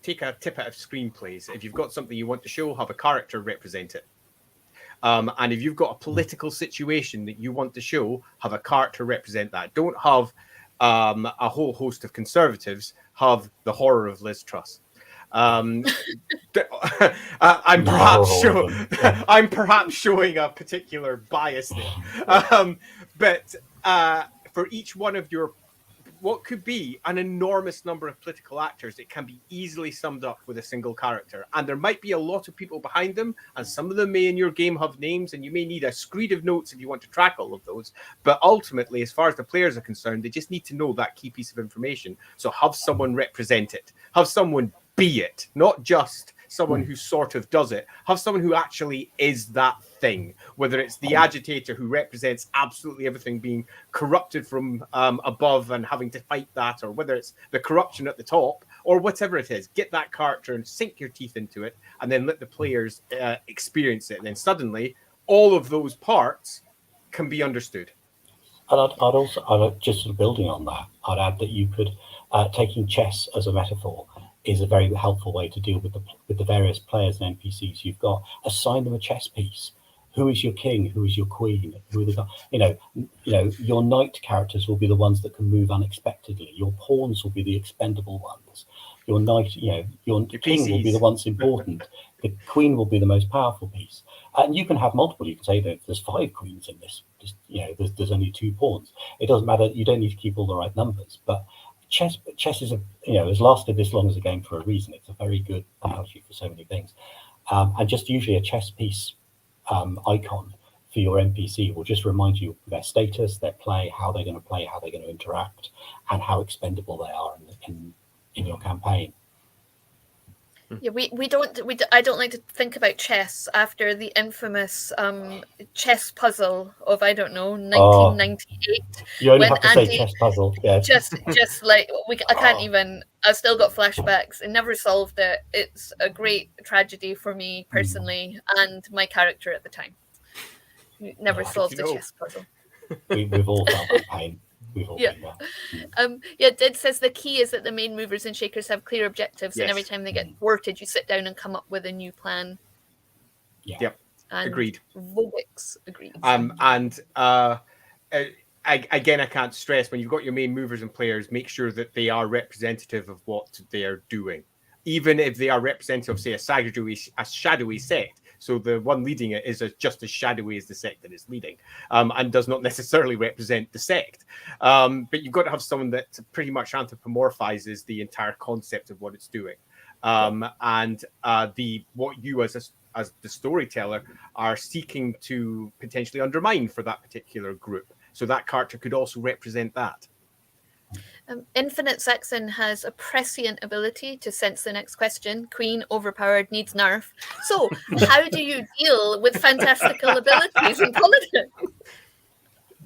Take a tip out of screenplays. If you've got something you want to show, have a character represent it. And if you've got a political situation that you want to show, have a character represent that. Don't have a whole host of conservatives have the horror of Liz Truss. I'm perhaps showing a particular bias there. But for each one of your what could be an enormous number of political actors, it can be easily summed up with a single character. And there might be a lot of people behind them, and some of them may in your game have names, and you may need a screed of notes if you want to track all of those. But ultimately, as far as the players are concerned, they just need to know that key piece of information. So have someone represent it. Have someone be it, not just someone who sort of does it. Have someone who actually is that thing, whether it's the agitator who represents absolutely everything being corrupted from above and having to fight that, or whether it's the corruption at the top, or whatever it is. Get that character and sink your teeth into it, and then let the players experience it. And then suddenly, all of those parts can be understood. And I'd just sort of building on that, I'd add that you could, taking chess as a metaphor, is a very helpful way to deal with the various players and NPCs you've got. Assign them a chess piece. Who is your king? Who is your queen? Who are the your knight characters will be the ones that can move unexpectedly. Your pawns will be the expendable ones. Your knight, your king will be the ones important. The queen will be the most powerful piece. And you can have multiple. You can say that there's 5 queens in this. There's only 2 pawns. It doesn't matter. You don't need to keep all the right numbers, but chess is has lasted this long as a game for a reason. It's a very good analogy for so many things, and just usually a chess piece icon for your NPC will just remind you of their status, their play, how they're going to play, how they're going to interact, and how expendable they are in your campaign. Yeah, I don't like to think about chess after the infamous chess puzzle of 1998. You only have to say chess puzzle. Yeah. Just like I can't even. I've still got flashbacks. And never solved it. It's a great tragedy for me personally and my character at the time. Never solved the chess puzzle. We've all felt that pain. Did says the key is that the main movers and shakers have clear objectives, and every time they get thwarted, you sit down and come up with a new plan. Yep. And agreed. Vovix agreed. Again, I can't stress, when you've got your main movers and players, make sure that they are representative of what they are doing, even if they are representative of, say, a shadowy sect. So the one leading it is just as shadowy as the sect that it's leading, and does not necessarily represent the sect. But you've got to have someone that pretty much anthropomorphizes the entire concept of what it's doing. and what you as the storyteller are seeking to potentially undermine for that particular group. So that character could also represent that. Infinite Saxon has a prescient ability to sense the next question. Queen overpowered, needs nerf. So how do you deal with fantastical abilities in politics?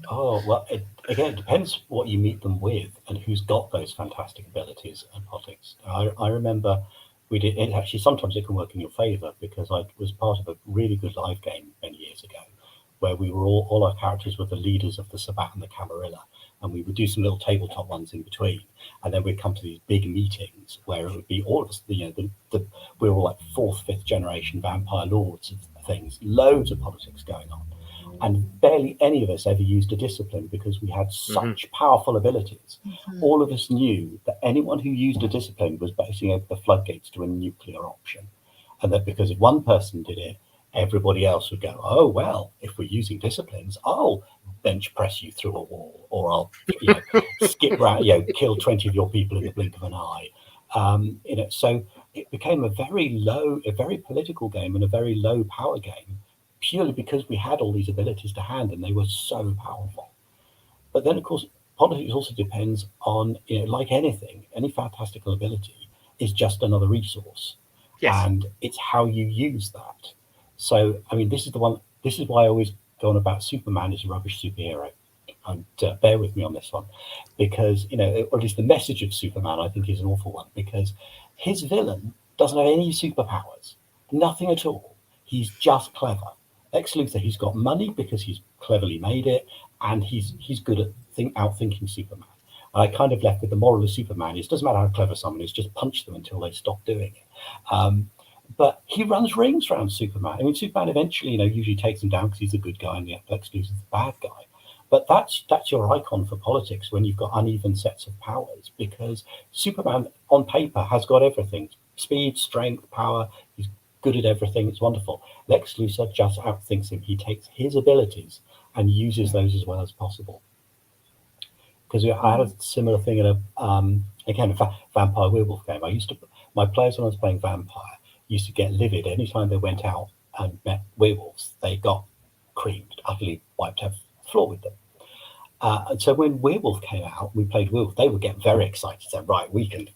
Oh, well, again, it depends what you meet them with and who's got those fantastic abilities in politics. I remember we did it. Actually, sometimes it can work in your favor, because I was part of a really good live game many years ago where we were all our characters were the leaders of the Sabbat and the Camarilla, and we would do some little tabletop ones in between, and then we'd come to these big meetings where it would be all of us, we were all like 4th, 5th generation vampire lords and things, loads of politics going on. And barely any of us ever used a discipline because we had such powerful abilities. All of us knew that anyone who used a discipline was basically open the floodgates to a nuclear option. And that because if one person did it, everybody else would go, oh, well, if we're using disciplines, I'll bench press you through a wall, or I'll skip around, kill 20 of your people in the blink of an eye. So it became a very political game and a very low power game, purely because we had all these abilities to hand and they were so powerful. But then, of course, politics also depends on, like anything, any fantastical ability is just another resource. Yes. And it's how you use that. So, I mean, this is why I always go on about Superman is a rubbish superhero. And bear with me on this one, because, or at least the message of Superman, I think, is an awful one, because his villain doesn't have any superpowers, nothing at all. He's just clever. Lex Luthor, he's got money because he's cleverly made it, and he's good at outthinking Superman. And I kind of left with the moral of Superman is, doesn't matter how clever someone is, just punch them until they stop doing it. But he runs rings around Superman. I mean, Superman eventually, usually takes him down because he's a good guy, and Lex Luthor's the bad guy. But that's your icon for politics when you've got uneven sets of powers, because Superman on paper has got everything: speed, strength, power. He's good at everything. It's wonderful. Lex Luthor just outthinks him. He takes his abilities and uses those as well as possible. Because I had a similar thing in a vampire werewolf game. My players, when I was playing vampire, used to get livid anytime they went out and met werewolves. They got creamed, utterly wiped off the floor with them. And so when werewolf came out, we played werewolf. They would get very excited. Say, right, we can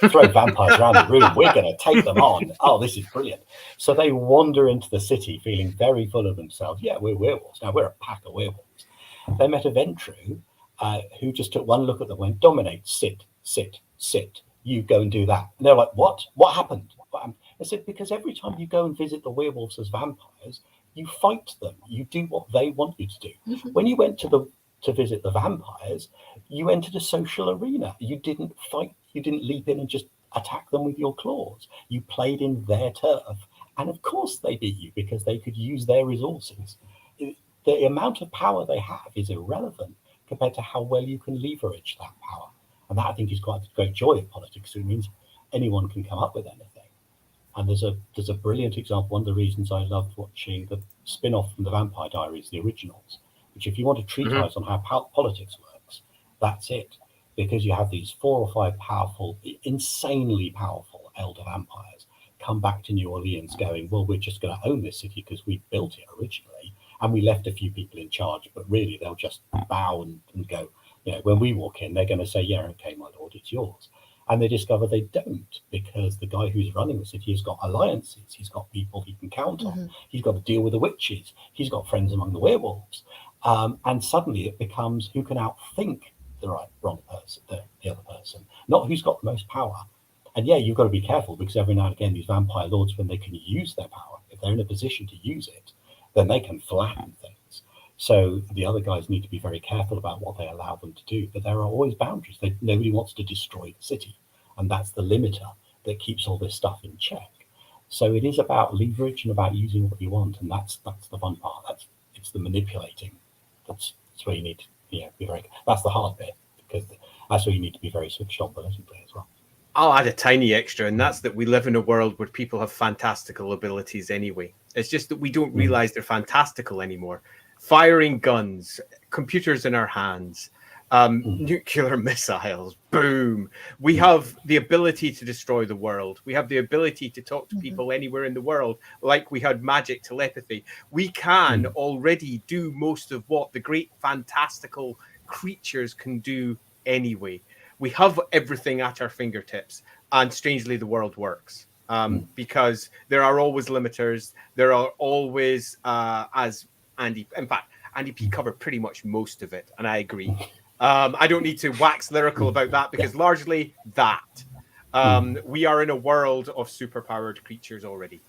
throw vampires around the room. We're going to take them on. Oh, this is brilliant. So they wander into the city feeling very full of themselves. Yeah, we're werewolves. Now we're a pack of werewolves. They met a Ventru who just took one look at them, went, dominate, sit, sit, sit. You go and do that. And they're like, what? What happened? I said, because every time you go and visit the werewolves as vampires, you fight them. You do what they want you to do. Mm-hmm. When you went to visit the vampires, you entered a social arena. You didn't fight. You didn't leap in and just attack them with your claws. You played in their turf. And of course they beat you because they could use their resources. The amount of power they have is irrelevant compared to how well you can leverage that power. And that, I think, is quite a great joy of politics. It means anyone can come up with anything. And there's a brilliant example. One of the reasons I loved watching the spin-off from the Vampire Diaries, the originals, which, if you want a treatise on how politics works, that's it. Because you have these 4 or 5 powerful, insanely powerful elder vampires come back to New Orleans going, well, we're just going to own this city because we built it originally. And we left a few people in charge, but really they'll just bow and go, when we walk in, they're going to say, yeah, okay, my lord, it's yours. And they discover they don't, because the guy who's running the city has got alliances. He's got people he can count on. He's got to deal with the witches. He's got friends among the werewolves. And suddenly it becomes who can outthink the wrong person, the other person, not who's got the most power. And yeah, you've got to be careful, because every now and again, these vampire lords, when they can use their power, if they're in a position to use it, then they can flatten things. So the other guys need to be very careful about what they allow them to do. But there are always boundaries. Nobody wants to destroy the city. And that's the limiter that keeps all this stuff in check. So it is about leverage and about using what you want. And that's the fun part. It's the manipulating. That's where you need to be very. That's the hard bit, because that's where you need to be very switched on politically as well. I'll add a tiny extra, and that's that we live in a world where people have fantastical abilities anyway. It's just that we don't realize they're fantastical anymore. Firing guns, computers in our hands, Nuclear missiles, boom. We have the ability to destroy the world. We have the ability to talk to people anywhere in the world, like we had magic telepathy. We can already do most of what the great fantastical creatures can do anyway. We have everything at our fingertips, and strangely the world works. Because there are always limiters. There are always, as Andy P covered pretty much most of it, and I agree. I don't need to wax lyrical about that because largely that. We are in a world of superpowered creatures already.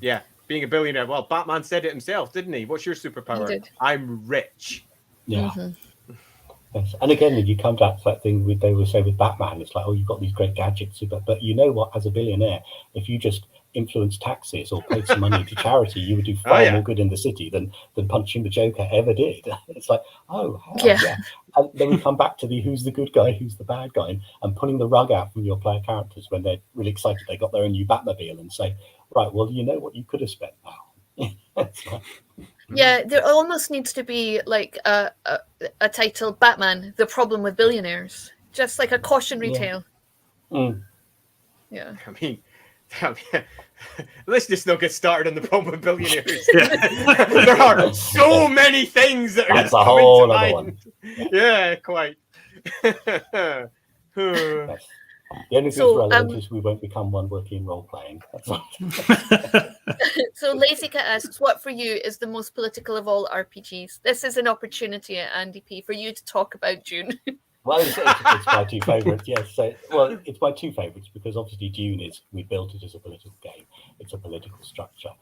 Yeah, being a billionaire. Well, Batman said it himself, didn't he? What's your superpower? He did. I'm rich. Yeah. Yes. And again, if you come back to that thing they would say with Batman, it's like, oh, you've got these great gadgets, but you know what? As a billionaire, if you just influence taxes or paid some money to charity, you would do far more good in the city than punching the Joker ever did. It's like, oh, hell, yeah. And then we come back to the who's the good guy, who's the bad guy, and pulling the rug out from your player characters when they're really excited they got their own new Batmobile and say, right, well, you know what you could have spent now. Yeah, there almost needs to be like a title, Batman, The Problem with Billionaires. Just like a cautionary tale. Yeah. I mean, let's just not get started on the problem with billionaires. There are so many things that are That's just a coming whole to other mind. one. Yeah, quite. The only thing relevant is we won't become one working role playing. That's all. So Lazycat asks, what for you is the most political of all RPGs? This is an opportunity, Andy P, for you to talk about Dune. Well, it's my two favourites, yes. So, well, it's my two favourites because obviously Dune we built it as a political game. It's a political structure.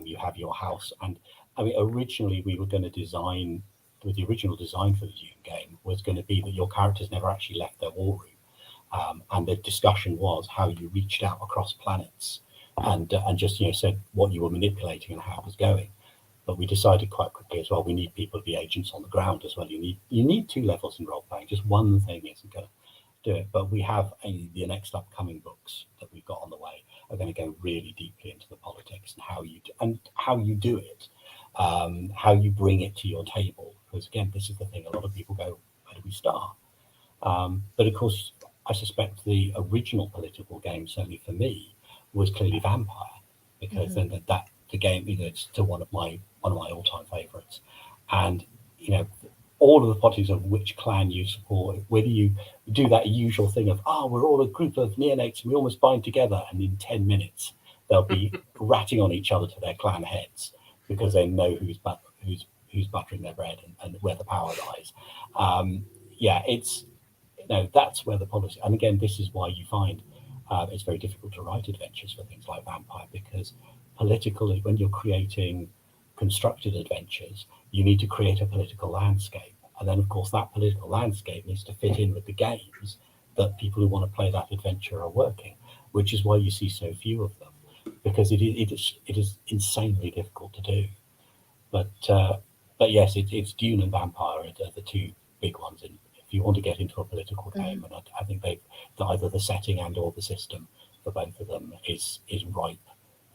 You have your house. And I mean, originally we were going to design, the original design for the Dune game was going to be that your characters never actually left their war room. And the discussion was how you reached out across planets and just, said what you were manipulating and how it was going. But we decided quite quickly as well, we need people to be agents on the ground as well. You need two levels in role playing. Just one thing isn't going to do it. But we have the next upcoming books that we've got on the way are going to go really deeply into the politics and how you do it, how you bring it to your table. Because again, this is the thing. A lot of people go, where do we start? But of course, I suspect the original political game, certainly for me, was clearly Vampire, because then the game, it's still one of my all-time favorites. And all of the politics of which clan you support, whether you do that usual thing of we're all a group of neonates and we almost bind together, and in 10 minutes they'll be ratting on each other to their clan heads because they know who's buttering their bread and where the power lies. It's that's where the politics. And again, this is why you find it's very difficult to write adventures for things like Vampire, because politically, when you're creating constructed adventures, you need to create a political landscape. And then, of course, that political landscape needs to fit in with the games that people who want to play that adventure are working, which is why you see so few of them, because it is insanely difficult to do. But yes, it's Dune and Vampire are the two big ones. And if you want to get into a political game, and I think either the setting and or the system for both of them is ripe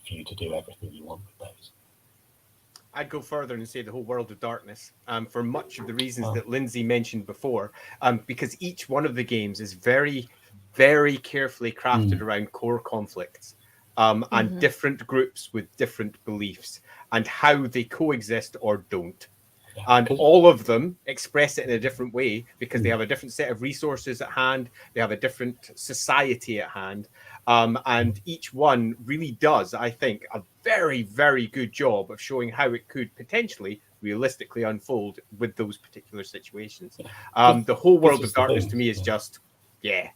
for you to do everything you want with those. I'd go further and say the whole world of darkness, for much of the reasons that Lindsay mentioned before, because each one of the games is very, very carefully crafted around core conflicts and different groups with different beliefs and how they coexist or don't. And all of them express it in a different way because they have a different set of resources at hand. They have a different society at hand. And each one really does, I think, a very, very good job of showing how it could potentially realistically unfold with those particular situations. The whole world of darkness to me is just, yeah.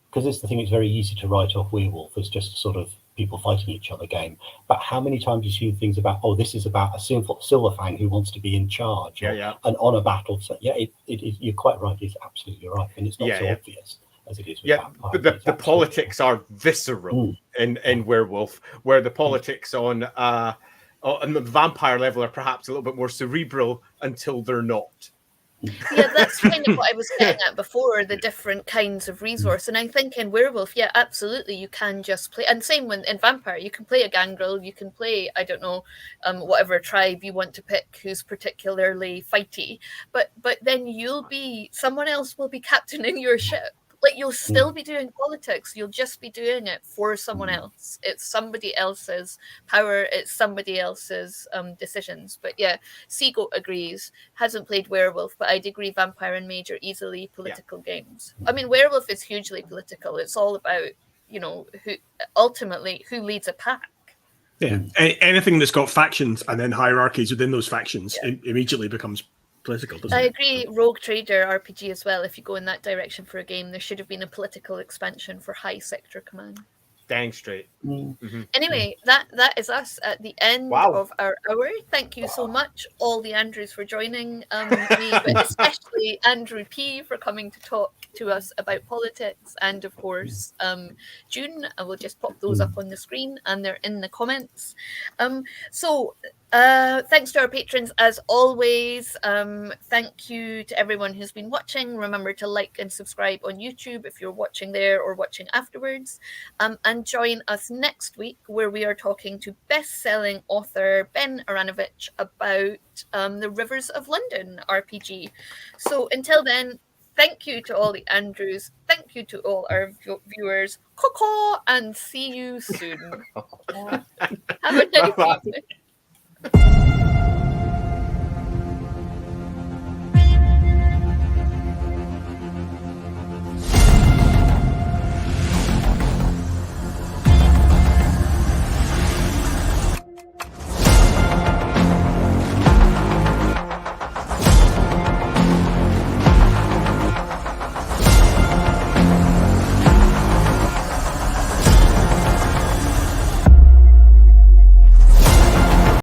Because it's the thing, it's very easy to write off Werewolf as just sort of people fighting each other game. But how many times you see things about, this is about a Silverfang who wants to be in charge, or an honor battle. So you're quite right. It's absolutely right, and it's not so obvious as it is with Vampire. But the politics are visceral in Werewolf, where the politics on the Vampire level are perhaps a little bit more cerebral until they're not. Yeah, that's kind of what I was getting at before, the different kinds of resource. And I think in Werewolf, yeah, absolutely, you can just play. And same when in Vampire, you can play a gangrel, you can play, I don't know, whatever tribe you want to pick who's particularly fighty. But then someone else will be captaining your ship. Like, you'll still be doing politics. You'll just be doing it for someone else. It's somebody else's power. It's somebody else's decisions. But yeah, Seagoat agrees. Hasn't played Werewolf, but I'd agree Vampire and Mage are easily political games. I mean, Werewolf is hugely political. It's all about, who leads a pack. Yeah, anything that's got factions and then hierarchies within those factions immediately becomes political, doesn't I it? agree. Rogue Trader RPG as well. If you go in that direction for a game, there should have been a political expansion for High Sector Command. Dang straight. Anyway, that is us at the end of our hour. Thank you so much, all the Andrews, for joining me, but especially Andrew P for coming to talk to us about politics, and of course Dune. I will just pop those up on the screen and they're in the comments. Thanks to our patrons as always. Thank you to everyone who's been watching. Remember to like and subscribe on YouTube if you're watching there or watching afterwards. And join us next week where we are talking to best-selling author Ben Aranovich about the Rivers of London RPG. So until then, thank you to all the Andrews. Thank you to all our viewers. Caw-caw, and see you soon. Have a nice evening.